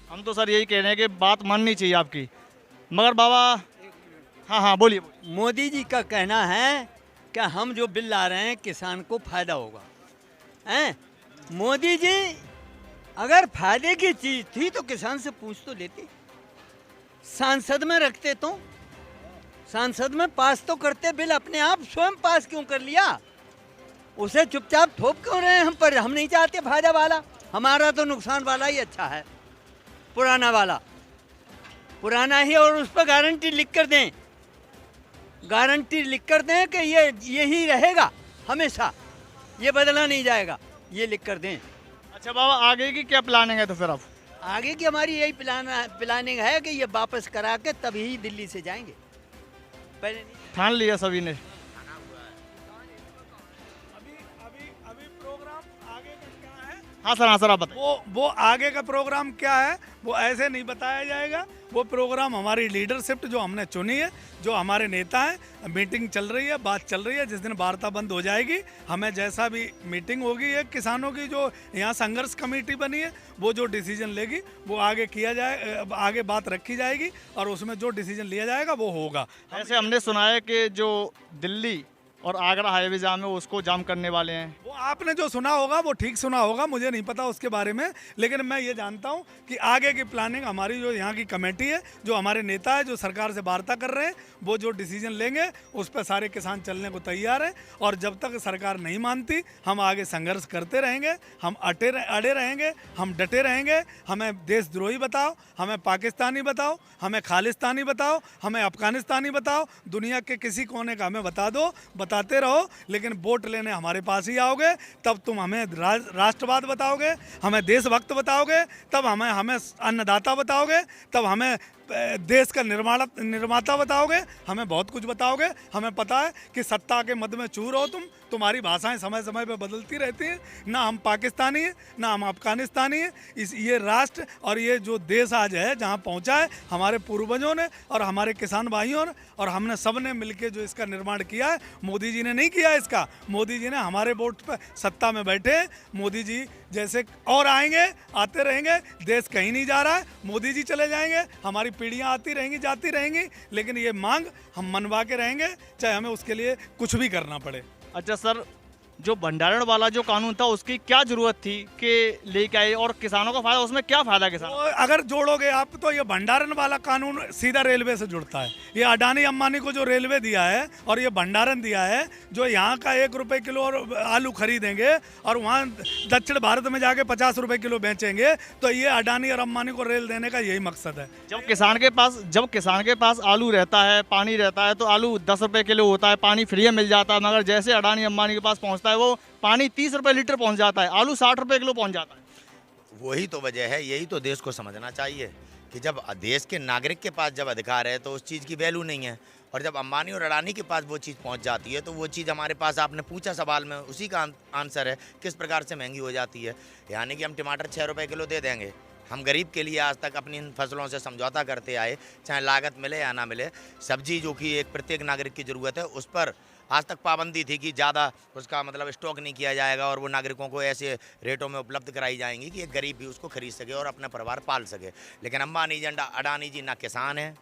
हम तो सर यही कह रहे हैं कि बात माननी चाहिए आपकी, मगर बाबा। हाँ हाँ, बोलिए बोलिए। मोदी जी का कहना है कि हम जो बिल ला रहे हैं किसान को फायदा होगा। हैं? मोदी जी अगर फायदे की चीज थी तो किसान से पूछ तो लेते, सांसद में रखते तो सांसद में पास तो करते बिल, अपने आप स्वयं पास क्यों कर लिया? उसे चुपचाप थोप क्यों रहे हैं हम पर? हम नहीं चाहते फायदा वाला, हमारा तो नुकसान वाला ही अच्छा है, पुराना वाला पुराना ही। और उस पर गारंटी लिख कर दें, गारंटी लिख कर दें कि ये यही रहेगा हमेशा, ये बदला नहीं जाएगा, ये लिख कर दें। अच्छा बाबा, आगे की क्या प्लानिंग है तो फिर आप? आगे की हमारी यही प्लानिंग है कि ये वापस करा के तभी दिल्ली से जाएंगे, पहले नहीं। ठान लिया सभी ने। अभी प्रोग्राम आगे का क्या है? हाँ सर आप बताइए। वो आगे का प्रोग्राम क्या है वो ऐसे नहीं बताया जाएगा। वो प्रोग्राम हमारी लीडरशिप जो हमने चुनी है, जो हमारे नेता हैं, मीटिंग चल रही है, बात चल रही है। जिस दिन वार्ता बंद हो जाएगी, हमें जैसा भी मीटिंग होगी, एक किसानों की जो यहाँ संघर्ष कमेटी बनी है, वो जो डिसीजन लेगी वो आगे किया जाए, आगे बात रखी जाएगी और उसमें जो डिसीजन लिया जाएगा वो होगा। ऐसे हमने सुना है कि जो दिल्ली और आगरा हाईवे जाम है उसको जाम करने वाले हैं। वो आपने जो सुना होगा वो ठीक सुना होगा, मुझे नहीं पता उसके बारे में, लेकिन मैं ये जानता हूँ कि आगे की प्लानिंग हमारी जो यहाँ की कमेटी है, जो हमारे नेता है, जो सरकार से वार्ता कर रहे हैं, वो जो डिसीजन लेंगे उस पर सारे किसान चलने को तैयार हैं। और जब तक सरकार नहीं मानती हम आगे संघर्ष करते रहेंगे, हम अड़े रहेंगे, हम डटे रहेंगे। हमें देशद्रोही बताओ, हमें पाकिस्तानी बताओ, हमें खालिस्तानी बताओ, हमें अफगानिस्तानी बताओ, दुनिया के किसी कोने का हमें बता दो, बताते रहो, लेकिन वोट लेने हमारे पास ही आओगे तब तुम हमें राष्ट्रवाद बताओगे, हमें देशभक्त बताओगे, तब हमें अन्नदाता बताओगे, तब हमें देश का निर्माता बताओगे, हमें बहुत कुछ बताओगे। हमें पता है कि सत्ता के मद में चूर हो तुम्हारी भाषाएं समय समय पर बदलती रहती हैं। ना हम पाकिस्तानी हैं, ना हम अफगानिस्तानी हैं। ये राष्ट्र और ये जो देश आज है जहां पहुंचा है, हमारे पूर्वजों ने और हमारे किसान भाइयों ने और हमने सब ने मिलकर जो इसका निर्माण किया है। मोदी जी ने नहीं किया इसका, मोदी जी ने हमारे वोट पर सत्ता में बैठे हैं। मोदी जी जैसे और आएंगे, आते रहेंगे, देश कहीं नहीं जा रहा है। मोदी जी चले जाएंगे, हमारी पीढ़ियां आती रहेंगी, जाती रहेंगी, लेकिन ये मांग हम मनवा के रहेंगे, चाहे हमें उसके लिए कुछ भी करना पड़े। अच्छा सर, जो भंडारण वाला जो कानून था उसकी क्या जरूरत थी कि लेके आए, और किसानों का फायदा, उसमें क्या फायदा किसान? तो अगर जोड़ोगे आप तो ये भंडारण वाला कानून सीधा रेलवे से जुड़ता है। ये अडानी अंबानी को जो रेलवे दिया है और ये भंडारण दिया है, जो यहाँ का 1 रुपए किलो और आलू खरीदेंगे और वहाँ दक्षिण भारत में जाके 50 रुपए किलो बेचेंगे, तो ये अडानी और अंबानी को रेल देने का यही मकसद है। जब किसान के पास आलू रहता है, पानी रहता है, तो आलू 10 रुपए किलो होता है, पानी फ्री में मिल जाता है। मगर जैसे अडानी अंबानी के पास पहुँचता है, वो पानी 30 रुपए लीटर पहुँच जाता है, आलू 60 रुपए किलो पहुँच जाता है। वही तो वजह है, यही तो देश को समझना चाहिए कि जब देश के नागरिक के पास जब अधिकार है तो उस चीज़ की वैल्यू नहीं है, और जब अंबानी और अडानी के पास वो चीज़ पहुंच जाती है तो वो चीज़ हमारे पास, आपने पूछा सवाल में उसी का आंसर है, किस प्रकार से महंगी हो जाती है। यानी कि हम टमाटर 6 रुपए किलो दे देंगे, हम गरीब के लिए आज तक अपनी इन फसलों से समझौता करते आए, चाहे लागत मिले या ना मिले। सब्जी जो कि एक प्रत्येक नागरिक की ज़रूरत है, उस पर आज तक पाबंदी थी कि ज़्यादा उसका मतलब स्टॉक नहीं किया जाएगा और वो नागरिकों को ऐसे रेटों में उपलब्ध कराई जाएंगी कि एक गरीब भी उसको खरीद सके और अपना परिवार पाल सके। लेकिन अंबानी जी, अडानी जी ना किसान है,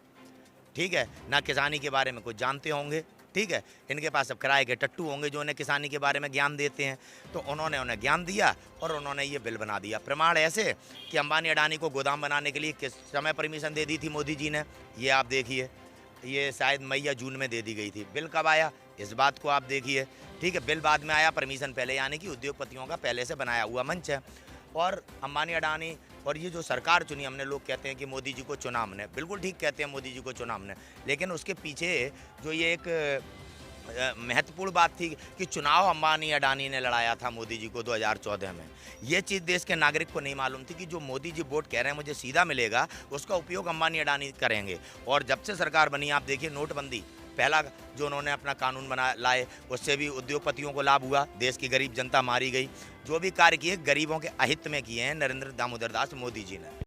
ठीक है, ना किसानी के बारे में कुछ जानते होंगे, ठीक है। इनके पास अब किराए के टट्टू होंगे जो उन्हें किसानी के बारे में ज्ञान देते हैं, तो उन्होंने उन्हें ज्ञान दिया और उन्होंने ये बिल बना दिया। प्रमाण ऐसे कि अंबानी अडानी को गोदाम बनाने के लिए किस समय परमिशन दे दी थी मोदी जी ने, ये आप देखिए, ये शायद मई या जून में दे दी गई थी। बिल कब आया इस बात को आप देखिए, ठीक है। बिल बाद में आया, परमिशन पहले, यानी कि उद्योगपतियों का पहले से बनाया हुआ मंच है। और अंबानी अडानी और ये जो सरकार चुनी हमने, लोग कहते हैं कि मोदी जी को चुना हमने, बिल्कुल ठीक कहते हैं, मोदी जी को चुना हमने, लेकिन उसके पीछे जो ये एक महत्वपूर्ण बात थी कि चुनाव अंबानी अडानी ने लड़ाया था मोदी जी को 2014 में। ये चीज़ देश के नागरिक को नहीं मालूम थी कि जो मोदी जी वोट कह रहे हैं मुझे सीधा मिलेगा, उसका उपयोग अंबानी अडानी करेंगे। और जब से सरकार बनी, आप देखिए, नोटबंदी पहला जो उन्होंने अपना कानून बना लाए, उससे भी उद्योगपतियों को लाभ हुआ, देश की गरीब जनता मारी गई। जो भी कार्य किए गरीबों के अहित में किए हैं नरेंद्र दामोदर दास मोदी जी ने।